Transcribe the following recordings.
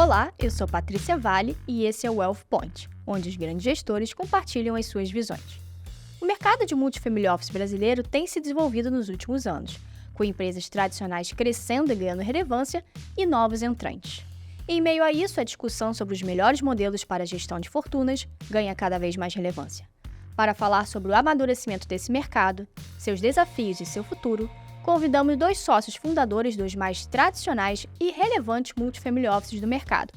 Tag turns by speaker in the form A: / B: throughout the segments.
A: Olá, eu sou Patrícia Vale e esse é o Wealth Point, onde os grandes gestores compartilham as suas visões. O mercado de multifamily office brasileiro tem se desenvolvido nos últimos anos, com empresas tradicionais crescendo e ganhando relevância e novos entrantes. Em meio a isso, a discussão sobre os melhores modelos para a gestão de fortunas ganha cada vez mais relevância. Para falar sobre o amadurecimento desse mercado, seus desafios e seu futuro, convidamos dois sócios fundadores dos mais tradicionais e relevantes multifamily offices do mercado,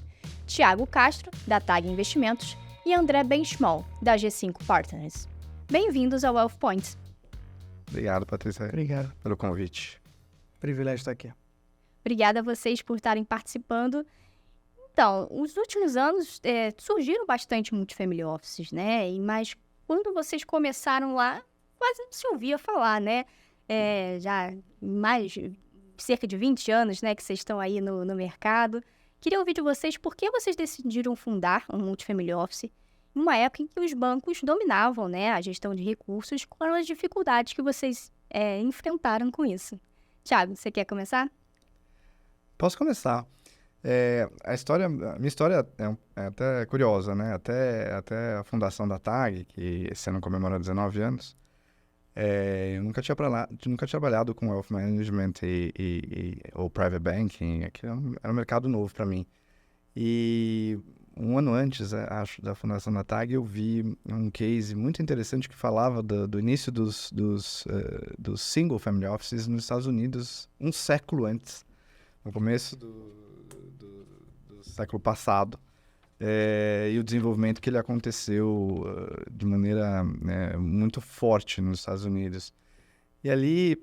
A: Thiago Castro, da TAG Investimentos, e André Benchimol, da G5 Partners. Bem-vindos ao Wealth Point.
B: Obrigado, Patrícia.
C: Obrigado.
B: Pelo convite.
C: Privilégio estar aqui.
A: Obrigada a vocês por estarem participando. Então, nos últimos anos surgiram bastante multifamily offices, né? Mas quando vocês começaram lá, quase não se ouvia falar, né? Já mais cerca de 20 anos, né, que vocês estão aí no mercado. Queria ouvir de vocês por que vocês decidiram fundar um multifamily office em uma época em que os bancos dominavam, né, a gestão de recursos, com as dificuldades que vocês enfrentaram com isso. Thiago, você quer começar?
B: Posso começar. A minha história é até curiosa, né? Até a fundação da TAG, que esse ano comemora 19 anos, eu nunca tinha trabalhado com wealth management ou private banking, que era um mercado novo para mim. E um ano antes, acho, da fundação da TAG, eu vi um case muito interessante que falava do início dos single family offices nos Estados Unidos, um século antes, no começo do século passado. E o desenvolvimento que ele aconteceu de maneira muito forte nos Estados Unidos. E ali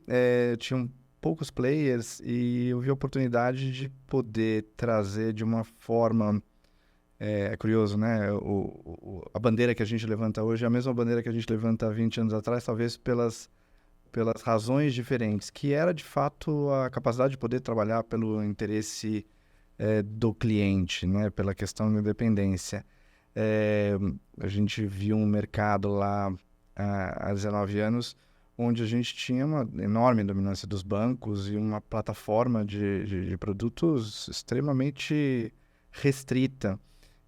B: tinham poucos players e eu vi a oportunidade de poder trazer de uma forma... É curioso, né? A bandeira que a gente levanta hoje é a mesma bandeira que a gente levanta há 20 anos atrás, talvez pelas razões diferentes, que era, de fato, a capacidade de poder trabalhar pelo interesse do cliente, né? Pela questão da independência. A gente viu um mercado lá há 19 anos onde a gente tinha uma enorme dominância dos bancos e uma plataforma de produtos extremamente restrita,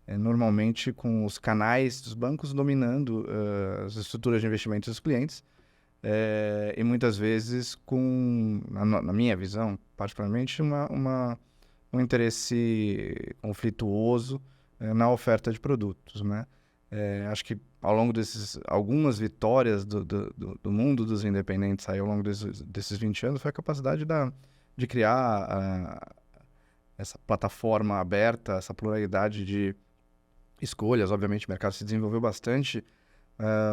B: normalmente com os canais dos bancos dominando as estruturas de investimento dos clientes, e muitas vezes com, na minha visão, particularmente, um interesse conflituoso na oferta de produtos, né? Acho que ao longo algumas vitórias do mundo dos independentes aí, ao longo desses 20 anos foi a capacidade de criar essa plataforma aberta, essa pluralidade de escolhas. Obviamente o mercado se desenvolveu bastante,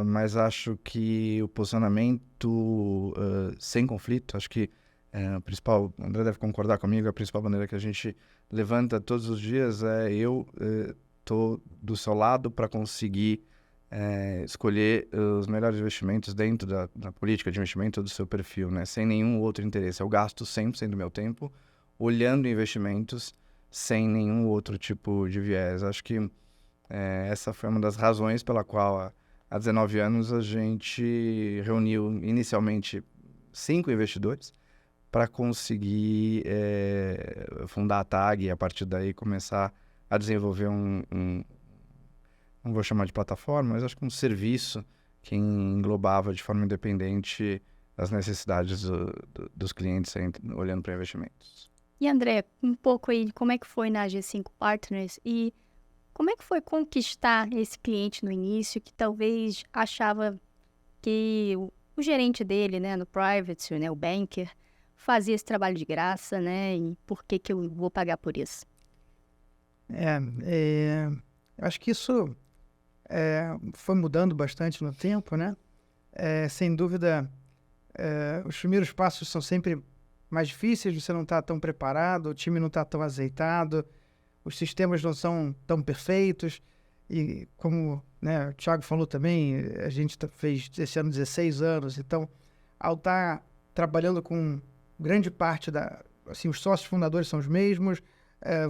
B: mas acho que o posicionamento sem conflito, acho que a principal, o André deve concordar comigo, a principal bandeira que a gente levanta todos os dias eu estou do seu lado para conseguir escolher os melhores investimentos dentro da política de investimento do seu perfil, né? Sem nenhum outro interesse. Eu gasto 100% do meu tempo olhando investimentos sem nenhum outro tipo de viés. Acho que essa foi uma das razões pela qual há 19 anos a gente reuniu inicialmente 5 investidores para conseguir fundar a TAG e a partir daí começar a desenvolver não vou chamar de plataforma, mas acho que um serviço que englobava de forma independente as necessidades dos clientes olhando para investimentos.
A: E André, um pouco aí, como é que foi na G5 Partners e como é que foi conquistar esse cliente no início que talvez achava que o gerente dele, né, no private, né, o banker, fazia esse trabalho de graça, né, e por que eu vou pagar por isso?
C: Eu acho que isso foi mudando bastante no tempo, né? Sem dúvida, os primeiros passos são sempre mais difíceis, você não está tão preparado, o time não está tão azeitado, os sistemas não são tão perfeitos e como, né, o Thiago falou também, a gente fez esse ano 16 anos, então ao estar trabalhando com grande parte assim, os sócios fundadores são os mesmos,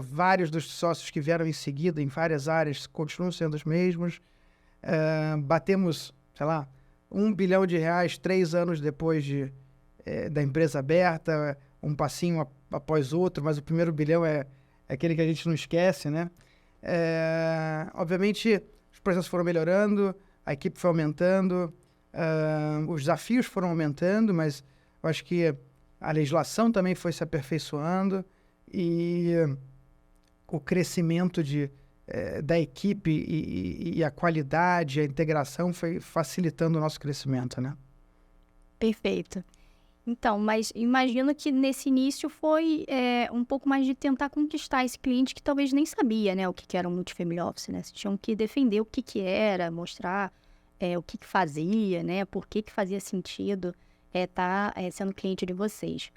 C: vários dos sócios que vieram em seguida em várias áreas continuam sendo os mesmos, batemos, sei lá, R$1 bilhão 3 anos depois da empresa aberta, um passinho após outro, mas o primeiro bilhão é é aquele que a gente não esquece, né? Obviamente, os processos foram melhorando, a equipe foi aumentando, os desafios foram aumentando, mas eu acho que a legislação também foi se aperfeiçoando e o crescimento da equipe e a qualidade, a integração foi facilitando o nosso crescimento, né?
A: Perfeito. Então, mas imagino que nesse início foi um pouco mais de tentar conquistar esse cliente que talvez nem sabia, né, o que era um multifamily office, né? Vocês tinham que defender o que era, mostrar o que fazia, né? Por que fazia sentido estar sendo cliente de vocês.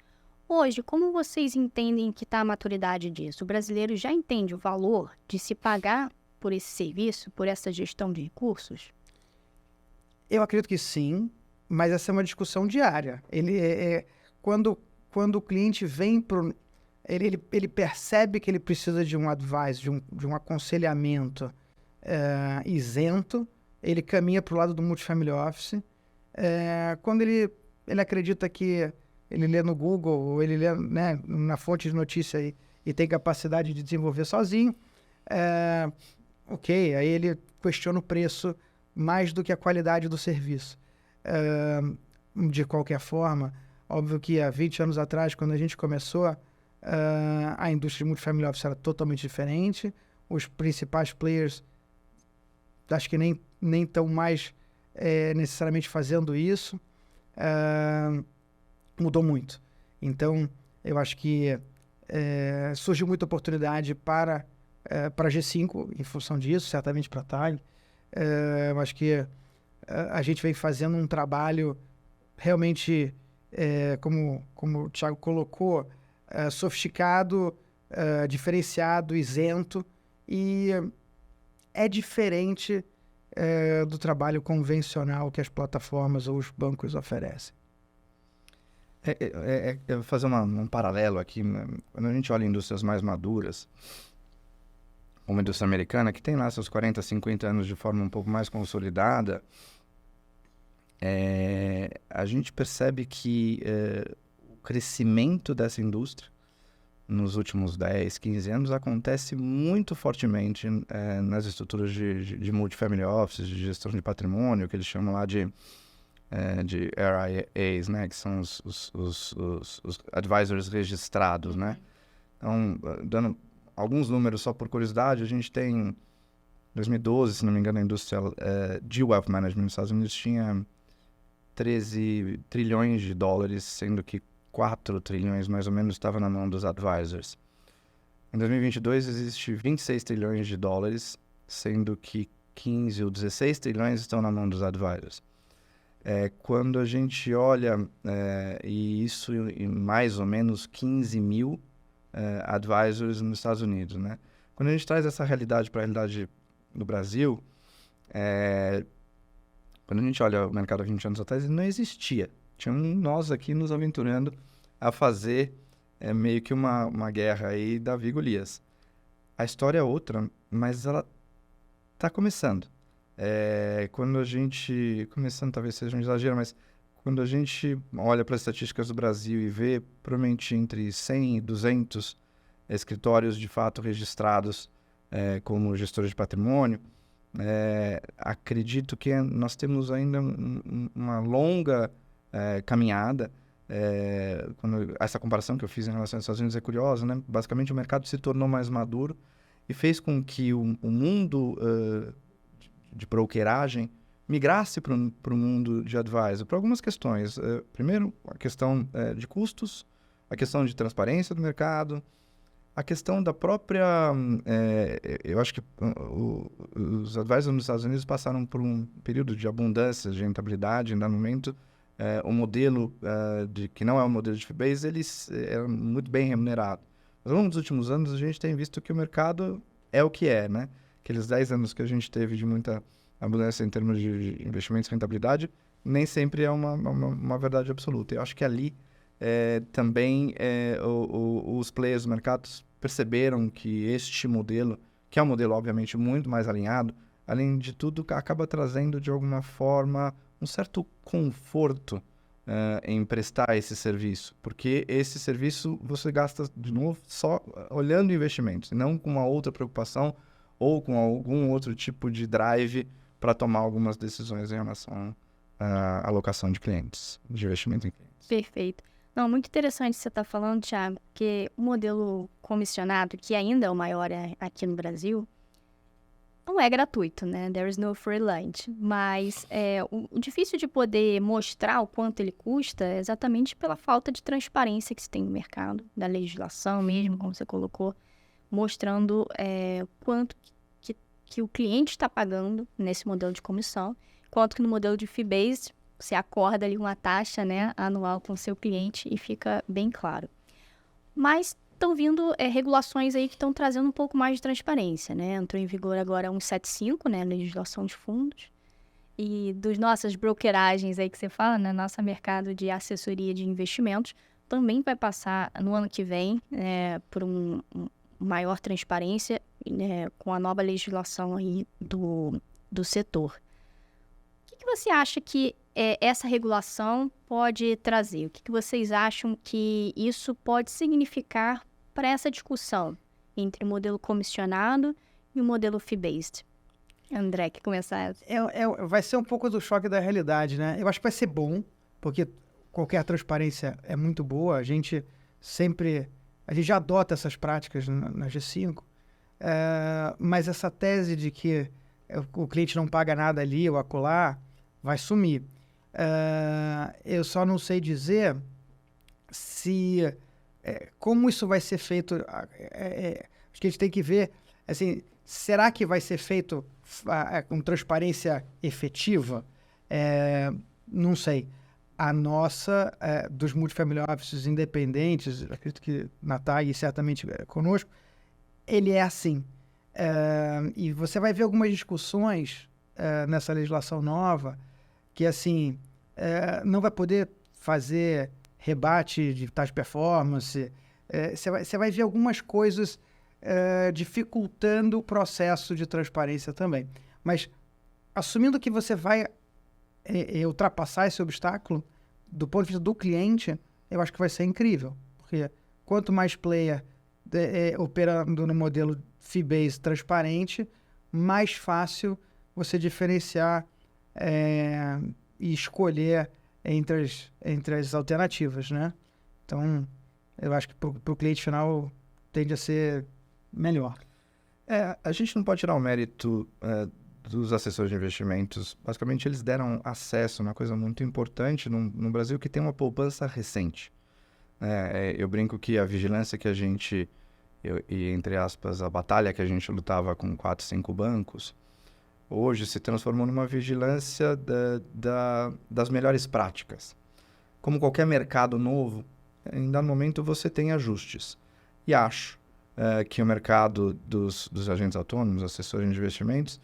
A: Hoje, como vocês entendem que está a maturidade disso? O brasileiro já entende o valor de se pagar por esse serviço, por essa gestão de recursos?
C: Eu acredito que sim, mas essa é uma discussão diária. Quando o cliente vem para ele percebe que ele precisa de um advice, de um aconselhamento isento, ele caminha para o lado do multifamily office. Quando ele acredita que ele lê no Google, ou ele lê, né, na fonte de notícia e tem capacidade de desenvolver sozinho, ok, aí ele questiona o preço mais do que a qualidade do serviço. De qualquer forma, óbvio que há 20 anos atrás, quando a gente começou, a indústria de multifamily office era totalmente diferente. Os principais players, acho que nem estão mais necessariamente fazendo isso. Mudou muito. Então, eu acho que surgiu muita oportunidade para a G5 em função disso, certamente para a TAG. Eu acho que a gente vem fazendo um trabalho realmente, como o Thiago colocou, sofisticado, diferenciado, isento, e é diferente do trabalho convencional que as plataformas ou os bancos oferecem.
B: Eu vou fazer um paralelo aqui, né? Quando a gente olha indústrias mais maduras, como a indústria americana, que tem lá seus 40, 50 anos de forma um pouco mais consolidada, a gente percebe que o crescimento dessa indústria nos últimos 10, 15 anos acontece muito fortemente nas estruturas de multifamily offices, de gestão de patrimônio, que eles chamam lá de RIAs, né, que são os advisors registrados, né? Então, dando alguns números só por curiosidade, a gente tem, em 2012, se não me engano, a indústria de wealth management nos Estados Unidos tinha 13 trilhões de dólares, sendo que 4 trilhões mais ou menos estava na mão dos advisors. Em 2022 existe 26 trilhões de dólares, sendo que 15 ou 16 trilhões estão na mão dos advisors. Quando a gente olha, e isso em mais ou menos 15 mil advisors nos Estados Unidos, né? Quando a gente traz essa realidade para a realidade do Brasil, quando a gente olha o mercado há 20 anos atrás, ele não existia. Tinha nós aqui nos aventurando a fazer meio que uma guerra aí, Davi e Golias. A história é outra, mas ela está começando. Quando a gente... Começando talvez seja um exagero, mas quando a gente olha para as estatísticas do Brasil e vê provavelmente entre 100 e 200 escritórios de fato registrados como gestores de patrimônio, acredito que nós temos ainda uma longa caminhada. Essa comparação que eu fiz em relação aos Estados Unidos é curiosa, né? Basicamente o mercado se tornou mais maduro e fez com que o mundo de brokeragem migrasse para o mundo de advisor, por algumas questões. Primeiro, a questão de custos, a questão de transparência do mercado, a questão da própria... eu acho que os advisors nos Estados Unidos passaram por um período de abundância, de rentabilidade, em dado momento. O modelo, que não é um modelo de fee-based, ele é muito bem remunerado. Mas ao longo dos últimos anos, a gente tem visto que o mercado é o que é, né? Aqueles 10 anos que a gente teve de muita abundância em termos de investimentos e rentabilidade, nem sempre é uma verdade absoluta. Eu acho que ali também os players do mercado perceberam que este modelo, que é um modelo obviamente muito mais alinhado, além de tudo, acaba trazendo de alguma forma um certo conforto em prestar esse serviço, porque esse serviço você gasta, de novo, só olhando investimentos, não com uma outra preocupação ou com algum outro tipo de drive para tomar algumas decisões em relação à alocação de clientes, de investimento em clientes.
A: Perfeito. Não, muito interessante você estar falando, Thiago, porque o modelo comissionado, que ainda é o maior aqui no Brasil, não é gratuito, né? There is no free lunch. Mas o difícil de poder mostrar o quanto ele custa é exatamente pela falta de transparência que se tem no mercado, da legislação mesmo, como você colocou, mostrando quanto que o cliente está pagando nesse modelo de comissão, quanto que no modelo de fee-based você acorda ali uma taxa, né, anual com o seu cliente e fica bem claro. Mas estão vindo regulações aí que estão trazendo um pouco mais de transparência, né? Entrou em vigor agora a 175, né? Legislação de fundos. E dos nossas brokeragens aí que você fala, né? Nosso mercado de assessoria de investimentos também vai passar no ano que vem por maior transparência com a nova legislação aí do setor. O que você acha que essa regulação pode trazer? O que vocês acham que isso pode significar para essa discussão entre o modelo comissionado e o modelo fee-based? André, que começar essa.
C: Vai ser um pouco do choque da realidade, né? Eu acho que vai ser bom, porque qualquer transparência é muito boa. A gente já adota essas práticas na G5, mas essa tese de que o cliente não paga nada ali ou acolá vai sumir. Eu só não sei dizer se como isso vai ser feito. Acho que a gente tem que ver, assim, será que vai ser feito com transparência efetiva? Não sei. A nossa, dos multifamily offices independentes, acredito que na TAG certamente conosco, ele é assim. E você vai ver algumas discussões nessa legislação nova que, assim, não vai poder fazer rebate de taxa de performance. Você vai ver algumas coisas dificultando o processo de transparência também. Mas, assumindo que você vai ultrapassar esse obstáculo, do ponto de vista do cliente, eu acho que vai ser incrível. Porque quanto mais player operando no modelo fee-based transparente, mais fácil você diferenciar e escolher entre as alternativas, né? Então, eu acho que para o cliente final tende a ser melhor.
B: A gente não pode tirar o mérito dos assessores de investimentos. Basicamente, eles deram acesso a uma coisa muito importante no Brasil, que tem uma poupança recente. Eu brinco que a vigilância que a gente, e entre aspas, a batalha que a gente lutava com 4, 5 bancos, hoje se transformou numa vigilância das melhores práticas. Como qualquer mercado novo, em dado momento você tem ajustes. E acho que o mercado dos agentes autônomos, assessores de investimentos,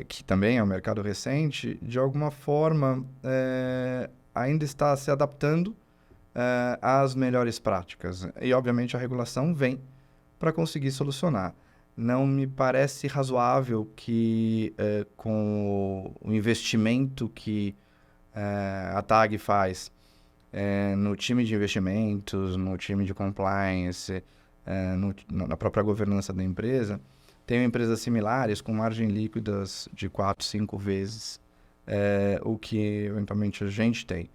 B: que também é um mercado recente, de alguma forma ainda está se adaptando às melhores práticas. E, obviamente, a regulação vem para conseguir solucionar. Não me parece razoável que, com o investimento que a TAG faz no time de investimentos, no time de compliance, na própria governança da empresa, tenham empresas similares com margem líquidas de 4, 5 vezes o que eventualmente a gente tem.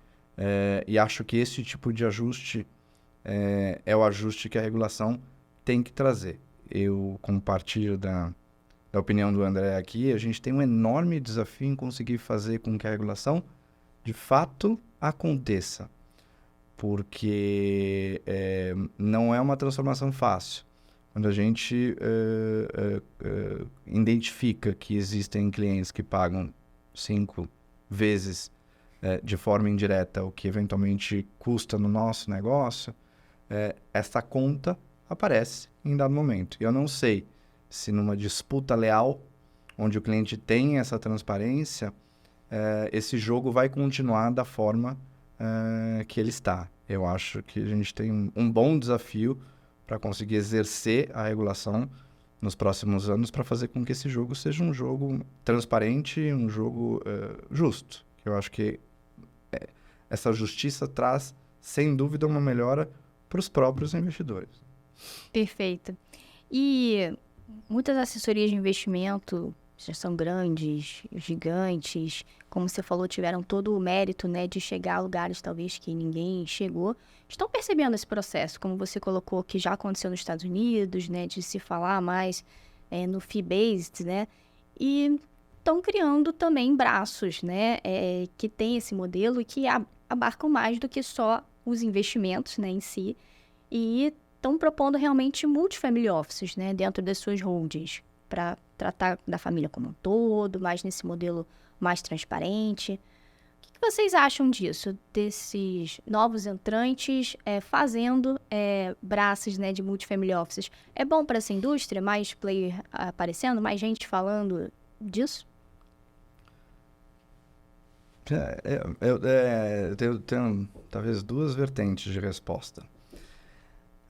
B: E acho que esse tipo de ajuste é o ajuste que a regulação tem que trazer. Eu compartilho da opinião do André aqui. A gente tem um enorme desafio em conseguir fazer com que a regulação de fato aconteça, porque não é uma transformação fácil. Quando a gente identifica que existem clientes que pagam 5 vezes de forma indireta o que eventualmente custa no nosso negócio, essa conta aparece em dado momento. Eu não sei se numa disputa leal, onde o cliente tem essa transparência, esse jogo vai continuar da forma que ele está. Eu acho que a gente tem um bom desafio para conseguir exercer a regulação nos próximos anos para fazer com que esse jogo seja um jogo transparente, um jogo justo. Eu acho que essa justiça traz, sem dúvida, uma melhora para os próprios investidores.
A: Perfeito. E muitas assessorias de investimento já são grandes, gigantes, como você falou, tiveram todo o mérito, né, de chegar a lugares talvez que ninguém chegou. Estão percebendo esse processo, como você colocou, que já aconteceu nos Estados Unidos, né, de se falar mais no fee-based, né, e estão criando também braços, né, que tem esse modelo e que abarcam mais do que só os investimentos, né, em si, e estão propondo realmente multifamily offices, né, dentro das suas holdings, para tratar da família como um todo, mais nesse modelo mais transparente. O que vocês acham disso, desses novos entrantes fazendo braços, né, de multifamily offices? É bom para essa indústria, mais player aparecendo, mais gente falando disso?
B: Eu tenho talvez duas vertentes de resposta.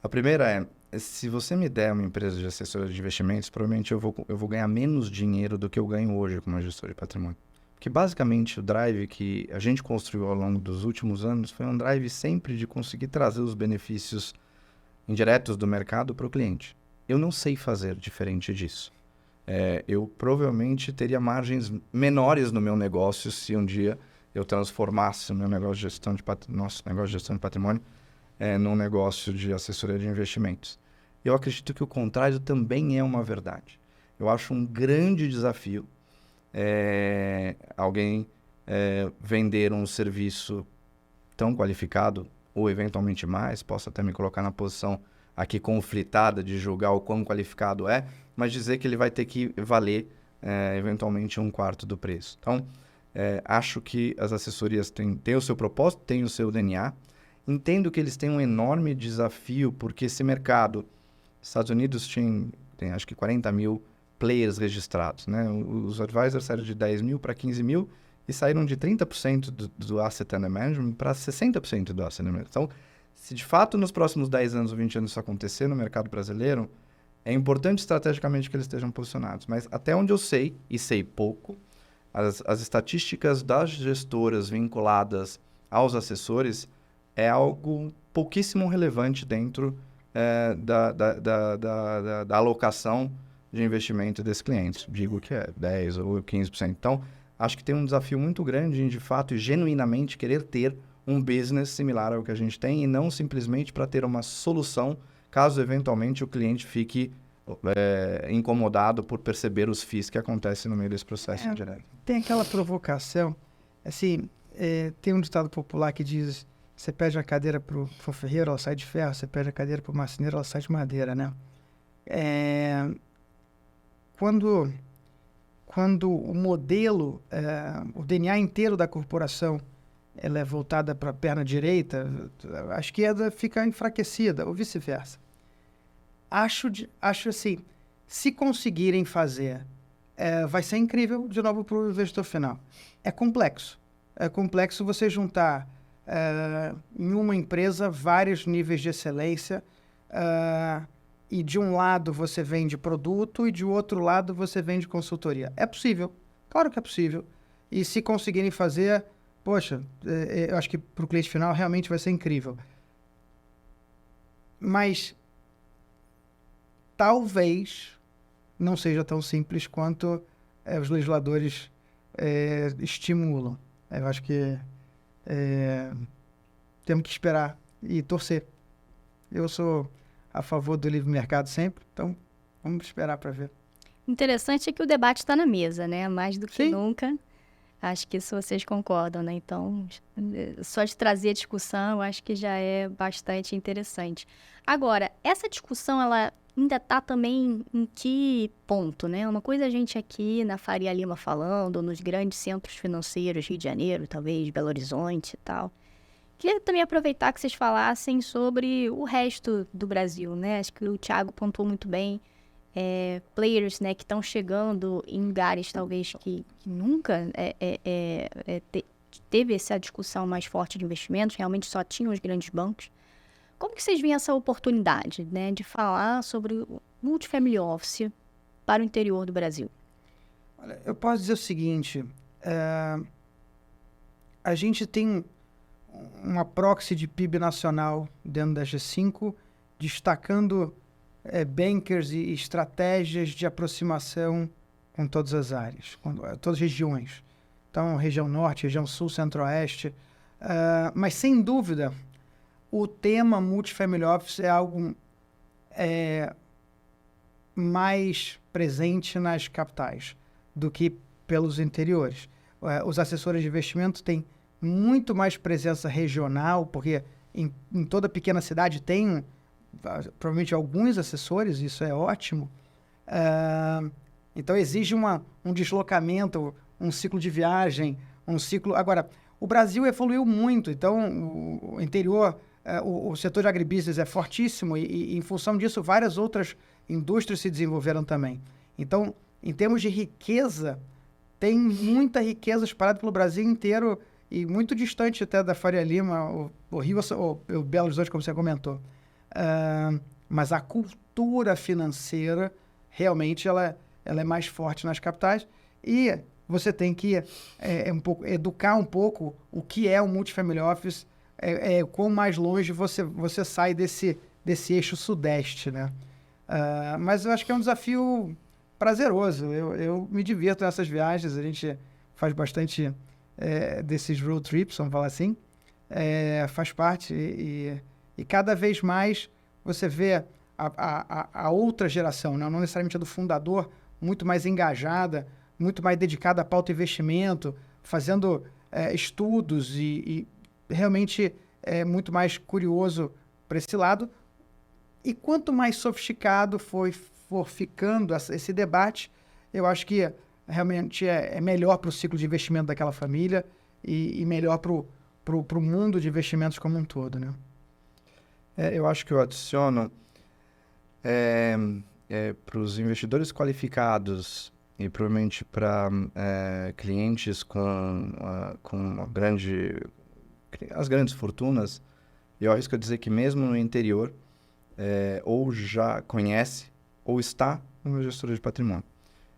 B: A primeira se você me der uma empresa de assessoria de investimentos, provavelmente eu vou ganhar menos dinheiro do que eu ganho hoje como gestor de patrimônio. Porque basicamente o drive que a gente construiu ao longo dos últimos anos foi um drive sempre de conseguir trazer os benefícios indiretos do mercado para o cliente. Eu não sei fazer diferente disso. Eu provavelmente teria margens menores no meu negócio se um dia eu transformasse o meu negócio de gestão nosso negócio de gestão de patrimônio num negócio de assessoria de investimentos. Eu acredito que o contrário também é uma verdade. Eu acho um grande desafio alguém vender um serviço tão qualificado, ou eventualmente mais, posso até me colocar na posição aqui conflitada de julgar o quão qualificado mas dizer que ele vai ter que valer eventualmente 1/4 do preço. Então, acho que as assessorias têm o seu propósito, têm o seu DNA. Entendo que eles têm um enorme desafio, porque esse mercado, Estados Unidos tem acho que 40 mil players registrados, né? Os advisors saíram de 10 mil para 15 mil e saíram de 30% do asset under management para 60% do asset under management. Então, se de fato nos próximos 10 anos ou 20 anos isso acontecer no mercado brasileiro, é importante estrategicamente que eles estejam posicionados. Mas até onde eu sei, e sei pouco, as estatísticas das gestoras vinculadas aos assessores é algo pouquíssimo relevante dentro da alocação de investimento desse cliente. Digo que é 10% ou 15%. Então, acho que tem um desafio muito grande em, de fato, genuinamente querer ter um business similar ao que a gente tem e não simplesmente para ter uma solução caso, eventualmente, o cliente fique incomodado por perceber os FIIs que acontecem no meio desse processo direto.
C: Tem aquela provocação, assim, tem um ditado popular que diz: você pede a cadeira para o ferreiro, ela sai de ferro; você pede a cadeira para o marceneiro, ela sai de madeira, né? Quando o modelo, o DNA inteiro da corporação, ela é voltada para a perna direita, a esquerda fica enfraquecida, ou vice-versa. Acho assim, se conseguirem fazer, vai ser incrível, de novo, para o investidor final. É complexo você juntar em uma empresa vários níveis de excelência, e de um lado você vende produto e de outro lado você vende consultoria. É possível, claro que é possível. E se conseguirem fazer, poxa, eu acho que para o cliente final realmente vai ser incrível. Mas talvez não seja tão simples quanto os legisladores estimulam. Eu acho que temos que esperar e torcer. Eu sou a favor do livre mercado sempre, então vamos esperar para ver.
A: Interessante é que o debate está na mesa, né? Mais do que
C: Sim.
A: nunca. Acho que isso vocês concordam, né? Então, só de trazer a discussão, eu acho que já é bastante interessante. Agora, essa discussão, ela ainda está também em que ponto, né? Uma coisa a gente aqui na Faria Lima falando, ou nos grandes centros financeiros, Rio de Janeiro, talvez, Belo Horizonte e tal. Queria também aproveitar que vocês falassem sobre o resto do Brasil, né? Acho que o Thiago pontuou muito bem. Players, né, que estão chegando em lugares talvez que nunca teve essa discussão mais forte de investimentos, realmente só tinham os grandes bancos. Como que vocês veem essa oportunidade, né, de falar sobre o multifamily office para o interior do Brasil?
C: Olha, eu posso dizer o seguinte: a gente tem uma proxy de PIB nacional dentro da G5, destacando bankers e estratégias de aproximação com todas as áreas, com todas as regiões. Então, região norte, região sul, centro-oeste. Mas, sem dúvida, o tema Multifamily Office é algo mais presente nas capitais do que pelos interiores. Os assessores de investimento têm muito mais presença regional, porque em toda pequena cidade tem provavelmente alguns assessores, isso é ótimo. Então exige um deslocamento, um ciclo de viagem, um ciclo... Agora, o Brasil evoluiu muito, então o interior, o setor de agribusiness é fortíssimo e em função disso várias outras indústrias se desenvolveram também. Então, em termos de riqueza, tem muita riqueza espalhada pelo Brasil inteiro e muito distante até da Faria Lima, o Rio, o Belo Horizonte, como você comentou. Mas a cultura financeira, realmente, ela é mais forte nas capitais e você tem que educar um pouco o que é o Multifamily Office, quão mais longe você sai desse eixo sudeste, né? Mas eu acho que é um desafio prazeroso. Eu me divirto nessas viagens, a gente faz bastante desses road trips, vamos falar assim, faz parte e cada vez mais você vê a outra geração, não necessariamente a do fundador, muito mais engajada, muito mais dedicada à pauta investimento, fazendo estudos e realmente é muito mais curioso para esse lado. E quanto mais sofisticado for ficando esse debate, eu acho que realmente é melhor para o ciclo de investimento daquela família e melhor para o mundo de investimentos como um todo, né?
B: Eu acho que eu adiciono para os investidores qualificados e provavelmente para clientes com as grandes fortunas, eu arrisco a dizer que mesmo no interior, ou já conhece ou está no gestor de patrimônio.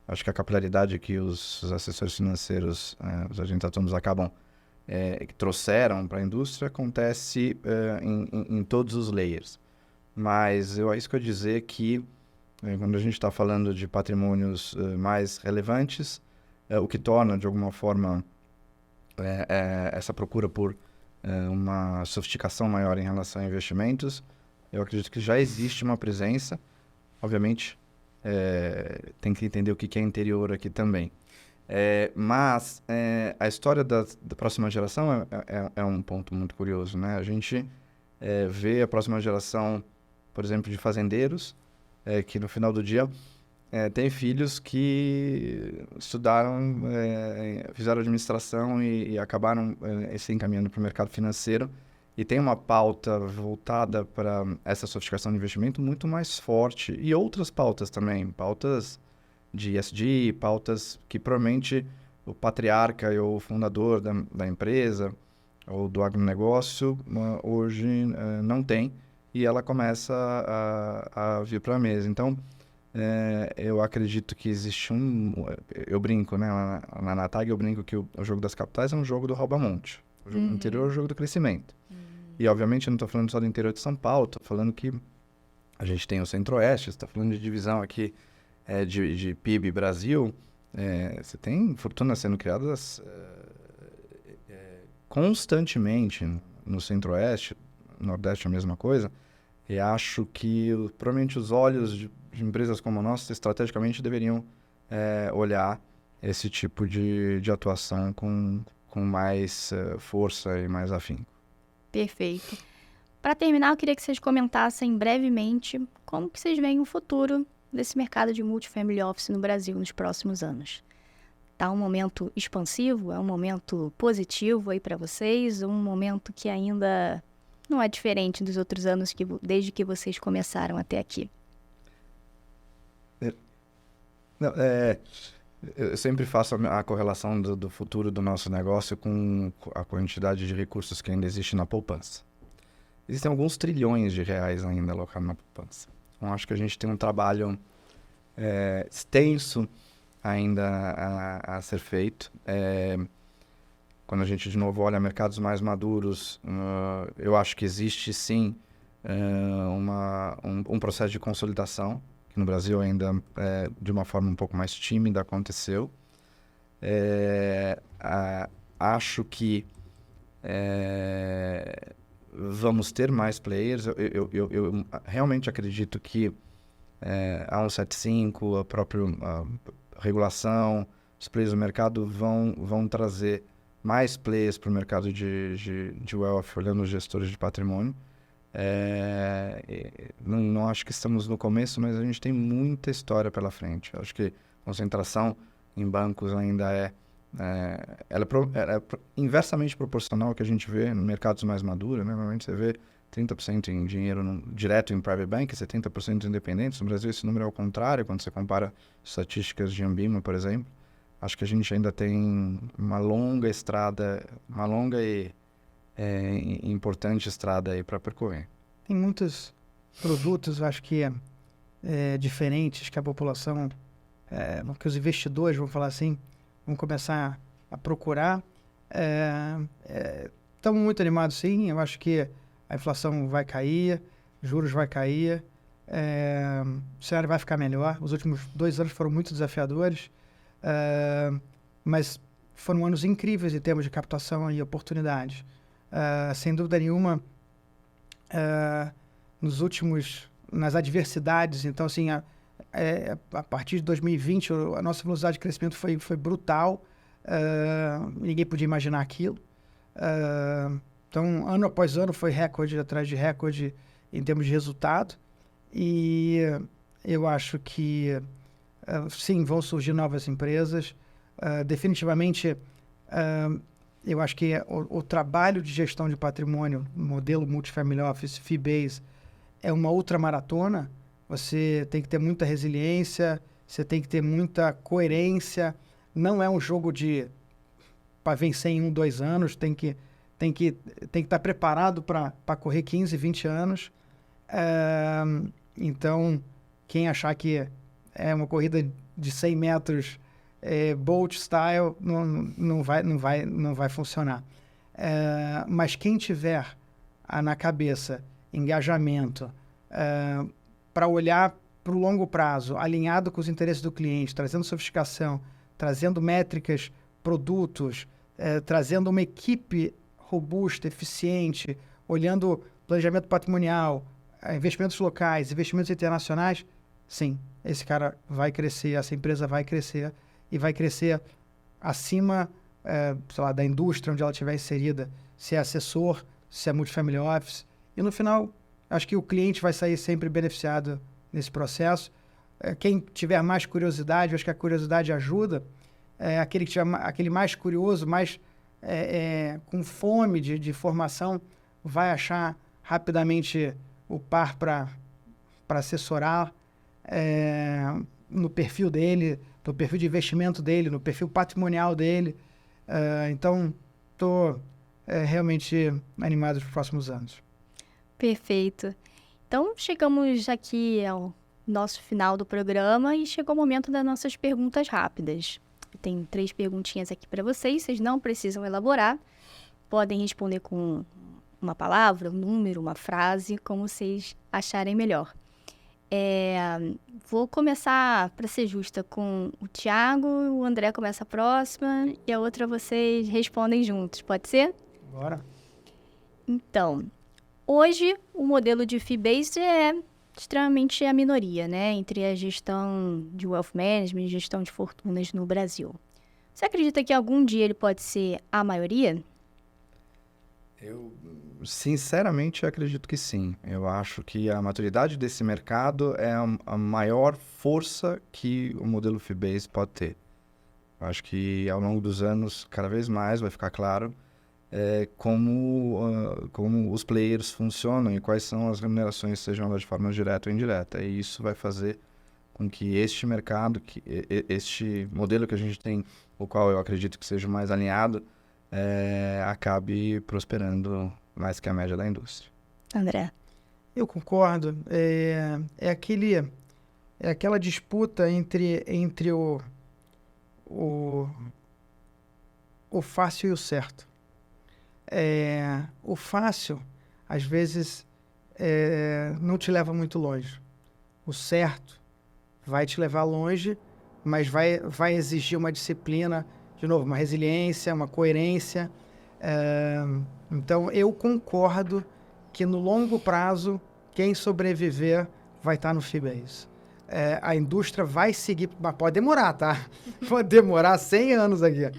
B: Acho que a capilaridade que os assessores financeiros, os agentes autônomos acabam que trouxeram para a indústria acontece em todos os layers. Mas eu arrisco a dizer que quando a gente está falando de patrimônios mais relevantes, o que torna de alguma forma essa procura por uma sofisticação maior em relação a investimentos, eu acredito que já existe uma presença. Obviamente, tem que entender o que é interior aqui também. Mas a história da próxima geração é um ponto muito curioso, né? A gente vê a próxima geração, por exemplo, de fazendeiros, que no final do dia tem filhos que estudaram, fizeram administração e acabaram se encaminhando para o mercado financeiro. E tem uma pauta voltada para essa sofisticação de investimento muito mais forte. E outras pautas também, pautas de ESG, pautas que provavelmente o patriarca ou o fundador da empresa ou do agronegócio hoje não tem. E ela começa a vir para a mesa. Então, eu acredito que existe eu brinco, né? Na TAG eu brinco que o jogo das capitais é um jogo do rouba-monte. O jogo do interior é o jogo do crescimento. E, obviamente, eu não estou falando só do interior de São Paulo, estou falando que a gente tem o Centro-Oeste, está falando de divisão aqui de PIB Brasil, você tem fortunas sendo criadas constantemente no Centro-Oeste, Nordeste é a mesma coisa, e acho que provavelmente os olhos de empresas como a nossa, estrategicamente, deveriam olhar esse tipo de atuação com mais força e mais afinco.
A: Perfeito. Para terminar, eu queria que vocês comentassem brevemente como que vocês veem o futuro desse mercado de multifamily office no Brasil nos próximos anos. Está um momento expansivo? É um momento positivo aí para vocês? Um momento que ainda não é diferente dos outros anos desde que vocês começaram até aqui?
B: Eu sempre faço a correlação do futuro do nosso negócio com a quantidade de recursos que ainda existe na poupança. Existem alguns trilhões de reais ainda alocados na poupança. Então, acho que a gente tem um trabalho extenso ainda a ser feito. quando a gente, de novo, olha mercados mais maduros, eu acho que existe, sim, um processo de consolidação, que no Brasil ainda, de uma forma um pouco mais tímida, aconteceu. Acho que vamos ter mais players. Eu realmente acredito que a 175, a própria regulação, os players do mercado vão trazer mais players para o mercado de wealth, olhando os gestores de patrimônio. Não acho que estamos no começo, mas a gente tem muita história pela frente. Acho que a concentração em bancos ainda ela é inversamente proporcional ao que a gente vê em mercados mais maduros, né? Normalmente você vê 30% em dinheiro direto em private bank, 70% independentes. No Brasil esse número é ao contrário, quando você compara estatísticas de Ambima, por exemplo. Acho que a gente ainda tem uma longa estrada, uma longa e importante estrada aí para percorrer.
C: Tem muitos produtos, eu acho que diferentes que a população, que os investidores, vamos falar assim, vão começar a procurar. Estamos muito animados, sim. Eu acho que a inflação vai cair, juros vai cair, o cenário vai ficar melhor. Os últimos 2 anos foram muito desafiadores, mas foram anos incríveis em termos de captação e oportunidades. Sem dúvida nenhuma, nas adversidades, então assim, a partir de 2020, a nossa velocidade de crescimento foi brutal, ninguém podia imaginar aquilo. Então, ano após ano, foi recorde atrás de recorde em termos de resultado, e eu acho que, sim, vão surgir novas empresas. Definitivamente, eu acho que o trabalho de gestão de patrimônio, modelo multifamily office, fee-based, é uma outra maratona. Você tem que ter muita resiliência, você tem que ter muita coerência. Não é um jogo para vencer em 1, 2 anos, tem que estar preparado para correr 15, 20 anos. Então, quem achar que é uma corrida de 100 metros Bolt style, não vai funcionar. Mas quem tiver na cabeça engajamento para olhar para o longo prazo, alinhado com os interesses do cliente, trazendo sofisticação, trazendo métricas, produtos, trazendo uma equipe robusta, eficiente, olhando planejamento patrimonial, investimentos locais, investimentos internacionais, sim, esse cara vai crescer, essa empresa vai crescer, e vai crescer acima, sei lá, da indústria onde ela estiver inserida, se é assessor, se é multifamily office. E no final, acho que o cliente vai sair sempre beneficiado nesse processo. Quem tiver mais curiosidade, acho que a curiosidade ajuda. Aquele mais curioso, mais com fome de formação, vai achar rapidamente o par para assessorar no perfil dele, no perfil de investimento dele, no perfil patrimonial dele. Então, estou realmente animado para os próximos anos.
A: Perfeito. Então, chegamos aqui ao nosso final do programa e chegou o momento das nossas perguntas rápidas. Tem 3 perguntinhas aqui para vocês não precisam elaborar. Podem responder com uma palavra, um número, uma frase, como vocês acharem melhor. Vou começar, para ser justa, com o Thiago, o André começa a próxima e a outra vocês respondem juntos, pode ser?
C: Bora.
A: Então, hoje o modelo de fee-based é extremamente a minoria, né? Entre a gestão de wealth management e gestão de fortunas no Brasil. Você acredita que algum dia ele pode ser a maioria?
B: Eu, sinceramente, acredito que sim. Eu acho que a maturidade desse mercado é a maior força que o modelo fee-based pode ter. Eu acho que, ao longo dos anos, cada vez mais vai ficar claro como os players funcionam e quais são as remunerações, sejam elas de forma direta ou indireta. E isso vai fazer com que este mercado, este modelo que a gente tem, o qual eu acredito que seja o mais alinhado, acabe prosperando mais que a média da indústria.
A: André?
C: Eu concordo. É aquela disputa entre o fácil e o certo. O fácil, às vezes, não te leva muito longe. O certo vai te levar longe, mas vai exigir uma disciplina, de novo, uma resiliência, uma coerência. Então, eu concordo que no longo prazo, quem sobreviver vai estar no FIBase. A indústria vai seguir, mas pode demorar, tá? Pode demorar 100 anos aqui.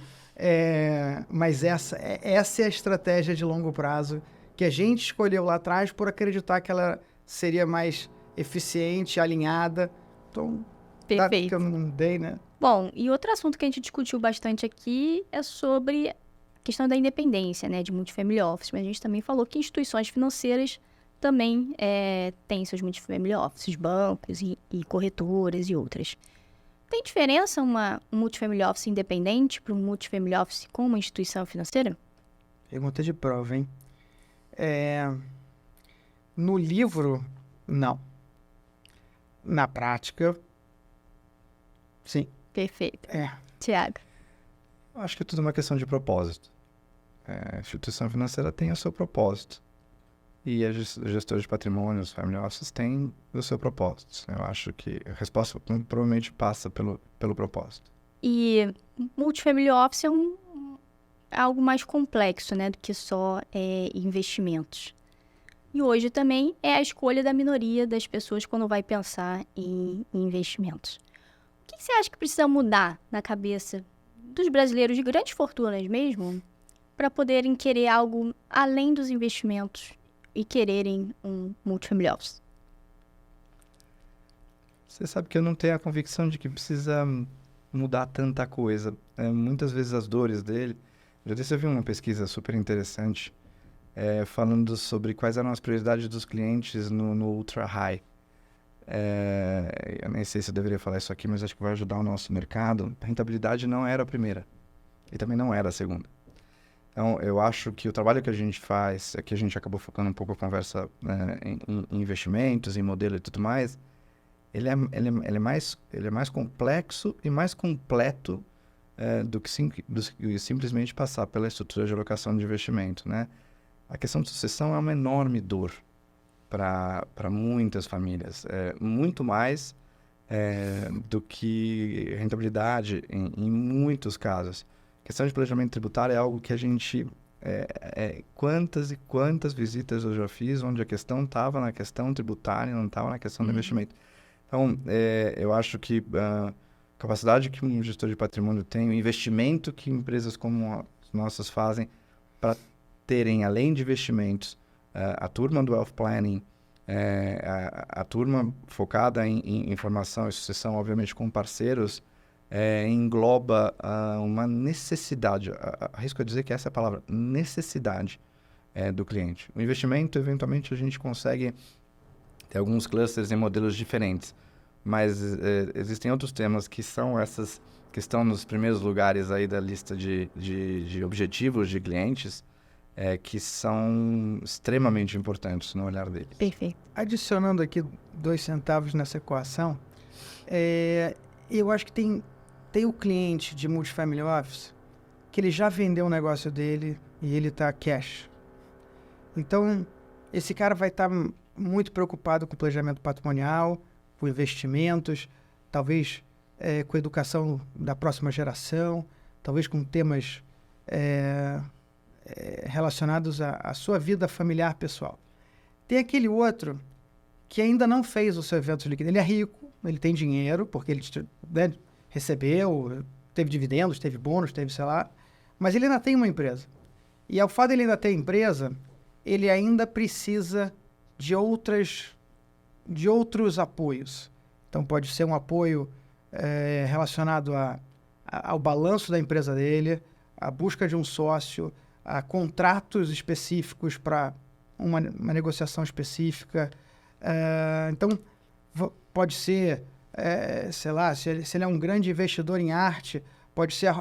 C: Mas essa é a estratégia de longo prazo que a gente escolheu lá atrás por acreditar que ela seria mais eficiente, alinhada. Então,
A: Perfeito.
C: que eu não dei, né?
A: Bom, e outro assunto que a gente discutiu bastante aqui é sobre a questão da independência, né, de multifamily office. Mas a gente também falou que instituições financeiras também têm seus multifamily offices, bancos e corretoras e outras. Tem diferença um multifamily office independente para um multifamily office com uma instituição financeira?
C: Pergunta de prova, hein? No livro, não. Na prática, sim.
A: Perfeito. Tiago?
B: Acho que é tudo uma questão de propósito. A instituição financeira tem o seu propósito. E os gestores de patrimônio, os family offices, têm o seu propósito. Eu acho que a resposta provavelmente passa pelo propósito.
A: E multifamily office é algo mais complexo, né, do que só investimentos. E hoje também é a escolha da minoria das pessoas quando vai pensar em investimentos. O que você acha que precisa mudar na cabeça dos brasileiros de grandes fortunas mesmo para poderem querer algo além dos investimentos e quererem um multifamily office?
B: Você sabe que eu não tenho a convicção de que precisa mudar tanta coisa. Muitas vezes as dores dele... Já disse, eu vi uma pesquisa super interessante falando sobre quais eram as prioridades dos clientes no ultra high. Eu nem sei se eu deveria falar isso aqui, mas acho que vai ajudar o nosso mercado. A rentabilidade não era a primeira e também não era a segunda. Então, eu acho que o trabalho que a gente faz, aqui a gente acabou focando um pouco a conversa em investimentos, em modelo e tudo mais, ele é mais complexo e mais completo do que simplesmente passar pela estrutura de alocação de investimento, né? A questão de sucessão é uma enorme dor para muitas famílias, muito mais do que rentabilidade em muitos casos. A questão de planejamento tributário é algo que a gente... quantas e quantas visitas eu já fiz onde a questão estava na questão tributária, não estava na questão do investimento. Então, eu acho que a capacidade que um gestor de patrimônio tem, o investimento que empresas como as nossas fazem para terem, além de investimentos, a turma do Wealth Planning, a turma focada em informação e sucessão, obviamente com parceiros, engloba uma necessidade, arrisco a dizer que essa é a palavra, necessidade do cliente. O investimento, eventualmente, a gente consegue ter alguns clusters em modelos diferentes, mas existem outros temas que estão nos primeiros lugares aí da lista de objetivos de clientes, que são extremamente importantes no olhar deles.
A: Perfeito.
C: Adicionando aqui 2 centavos nessa equação, eu acho que tem o cliente de multifamily office que ele já vendeu o negócio dele e ele está cash. Então, esse cara vai estar muito preocupado com o planejamento patrimonial, com investimentos, talvez com a educação da próxima geração, talvez com temas relacionados à sua vida familiar pessoal. Tem aquele outro que ainda não fez o seu evento de liquidez. Ele é rico, ele tem dinheiro, porque ele recebeu, teve dividendos, teve bônus, teve sei lá, mas ele ainda tem uma empresa. E ao fato de ele ainda ter empresa, ele ainda precisa de outros apoios. Então pode ser um apoio relacionado ao balanço da empresa dele, a busca de um sócio, a contratos específicos para uma negociação específica. Então pode ser... sei lá, se ele é um grande investidor em arte, pode ser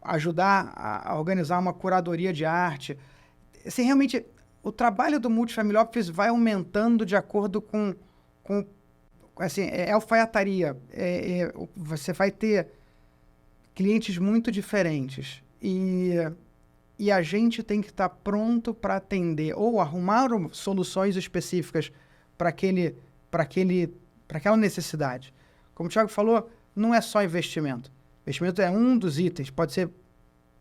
C: ajudar a organizar uma curadoria de arte. Assim, realmente, o trabalho do multifamily office vai aumentando de acordo com assim, alfaiataria. Você vai ter clientes muito diferentes. e a gente tem que estar pronto para atender ou arrumar soluções específicas para aquela necessidade. Como o Thiago falou, não é só investimento. Investimento é um dos itens, pode ser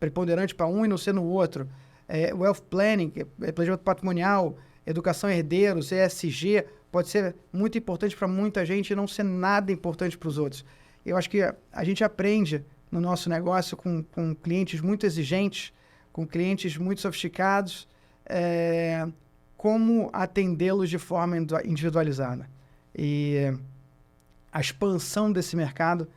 C: preponderante para um e não ser no outro. Wealth Planning, planejamento patrimonial, educação herdeiros, ESG, pode ser muito importante para muita gente e não ser nada importante para os outros. Eu acho que a gente aprende no nosso negócio com clientes muito exigentes, com clientes muito sofisticados, como atendê-los de forma individualizada. E a expansão desse mercado,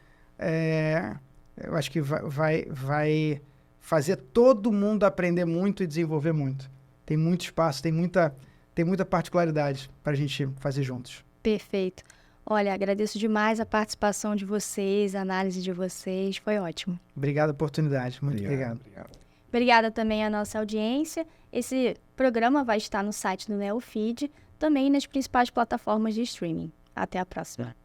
C: eu acho que vai fazer todo mundo aprender muito e desenvolver muito. Tem muito espaço, tem muita particularidade para a gente fazer juntos.
A: Perfeito. Olha, agradeço demais a participação de vocês, a análise de vocês, foi ótimo.
C: Obrigado pela oportunidade, muito obrigado.
A: Obrigada também à nossa audiência. Esse programa vai estar no site do Neofeed, também nas principais plataformas de streaming. Até a próxima.